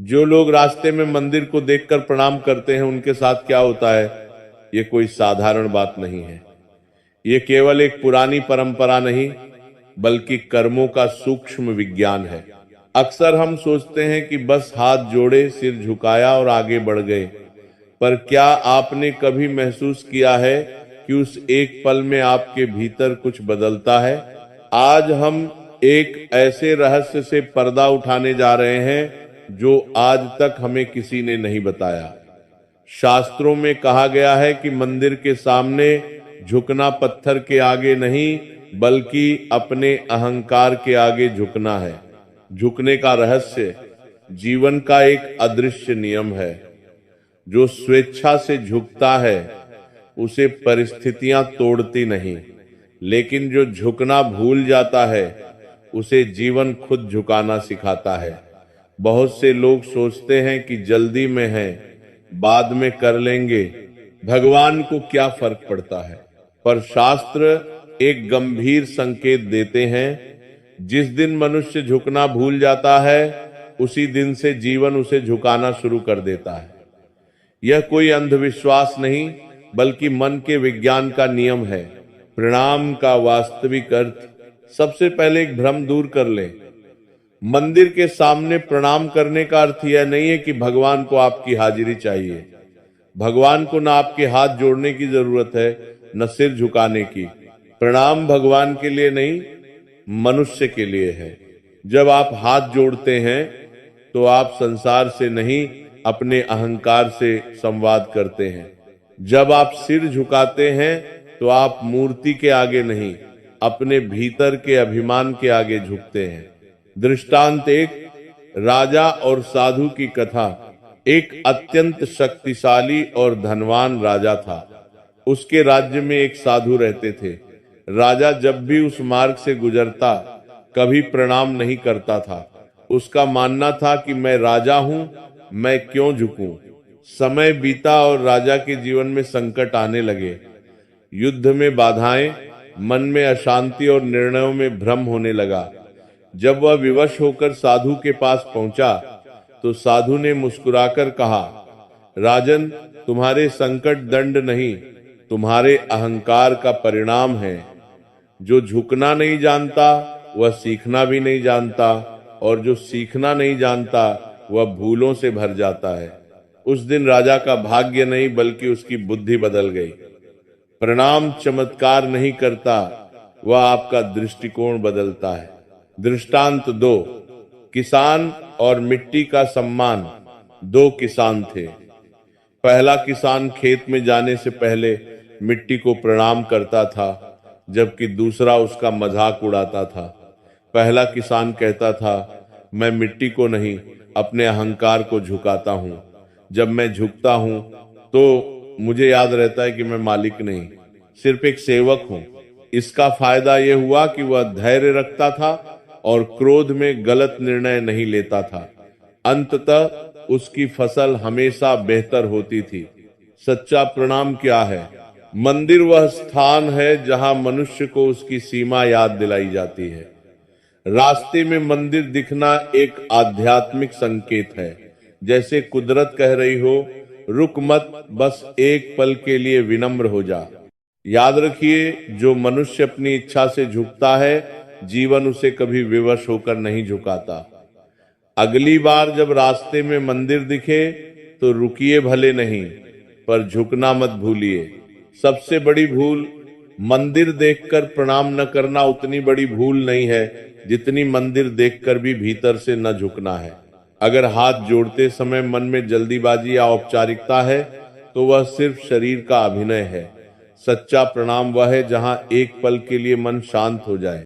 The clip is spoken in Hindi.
जो लोग रास्ते में मंदिर को देखकर प्रणाम करते हैं उनके साथ क्या होता है, ये कोई साधारण बात नहीं है। ये केवल एक पुरानी परंपरा नहीं बल्कि कर्मों का सूक्ष्म विज्ञान है। अक्सर हम सोचते हैं कि बस हाथ जोड़े, सिर झुकाया और आगे बढ़ गए, पर क्या आपने कभी महसूस किया है कि उस एक पल में आपके भीतर कुछ बदलता है? आज हम एक ऐसे रहस्य से पर्दा उठाने जा रहे हैं जो आज तक हमें किसी ने नहीं बताया। शास्त्रों में कहा गया है कि मंदिर के सामने झुकना पत्थर के आगे नहीं बल्कि अपने अहंकार के आगे झुकना है। झुकने का रहस्य जीवन का एक अदृश्य नियम है। जो स्वेच्छा से झुकता है उसे परिस्थितियां तोड़ती नहीं, लेकिन जो झुकना भूल जाता है उसे जीवन खुद झुकाना सिखाता है। बहुत से लोग सोचते हैं कि जल्दी में है, बाद में कर लेंगे, भगवान को क्या फर्क पड़ता है। पर शास्त्र एक गंभीर संकेत देते हैं, जिस दिन मनुष्य झुकना भूल जाता है उसी दिन से जीवन उसे झुकाना शुरू कर देता है। यह कोई अंधविश्वास नहीं बल्कि मन के विज्ञान का नियम है। प्रणाम का वास्तविक अर्थ सबसे पहले एक भ्रम दूर कर लें। मंदिर के सामने प्रणाम करने का अर्थ यह नहीं है कि भगवान को आपकी हाजिरी चाहिए। भगवान को ना आपके हाथ जोड़ने की जरूरत है न सिर झुकाने की। प्रणाम भगवान के लिए नहीं, मनुष्य के लिए है। जब आप हाथ जोड़ते हैं तो आप संसार से नहीं अपने अहंकार से संवाद करते हैं। जब आप सिर झुकाते हैं तो आप मूर्ति के आगे नहीं अपने भीतर के अभिमान के आगे झुकते हैं। दृष्टांत एक, राजा और साधु की कथा। एक अत्यंत शक्तिशाली और धनवान राजा था। उसके राज्य में एक साधु रहते थे। राजा जब भी उस मार्ग से गुजरता कभी प्रणाम नहीं करता था। उसका मानना था कि मैं राजा हूं, मैं क्यों झुकूं। समय बीता और राजा के जीवन में संकट आने लगे। युद्ध में बाधाएं, मन में अशांति और निर्णयों में भ्रम होने लगा। जब वह विवश होकर साधु के पास पहुंचा तो साधु ने मुस्कुराकर कहा, राजन, तुम्हारे संकट दंड नहीं, तुम्हारे अहंकार का परिणाम है। जो झुकना नहीं जानता वह सीखना भी नहीं जानता, और जो सीखना नहीं जानता वह भूलों से भर जाता है। उस दिन राजा का भाग्य नहीं बल्कि उसकी बुद्धि बदल गई। प्रणाम चमत्कार नहीं करता, वह आपका दृष्टिकोण बदलता है। दृष्टांत दो, किसान और मिट्टी का सम्मान। दो किसान थे। पहला किसान खेत में जाने से पहले मिट्टी को प्रणाम करता था, जबकि दूसरा उसका मजाक उड़ाता था। पहला किसान कहता था, मैं मिट्टी को नहीं अपने अहंकार को झुकाता हूं। जब मैं झुकता हूं तो मुझे याद रहता है कि मैं मालिक नहीं, सिर्फ एक सेवक हूं। इसका फायदा यह हुआ कि वह धैर्य रखता था और क्रोध में गलत निर्णय नहीं लेता था। अंततः उसकी फसल हमेशा बेहतर होती थी। सच्चा प्रणाम क्या है? मंदिर वह स्थान है जहां मनुष्य को उसकी सीमा याद दिलाई जाती है। रास्ते में मंदिर दिखना एक आध्यात्मिक संकेत है। जैसे कुदरत कह रही हो, रुक मत, बस एक पल के लिए विनम्र हो जा। याद रखिए, जो मनुष्य अपनी इच्छा से झुकता है जीवन उसे कभी विवश होकर नहीं झुकाता। अगली बार जब रास्ते में मंदिर दिखे तो रुकिए भले नहीं, पर झुकना मत भूलिए। सबसे बड़ी भूल मंदिर देखकर प्रणाम न करना उतनी बड़ी भूल नहीं है जितनी मंदिर देखकर भी भीतर से न झुकना है। अगर हाथ जोड़ते समय मन में जल्दीबाजी या औपचारिकता है तो वह सिर्फ शरीर का अभिनय है। सच्चा प्रणाम वह है जहां एक पल के लिए मन शांत हो जाए।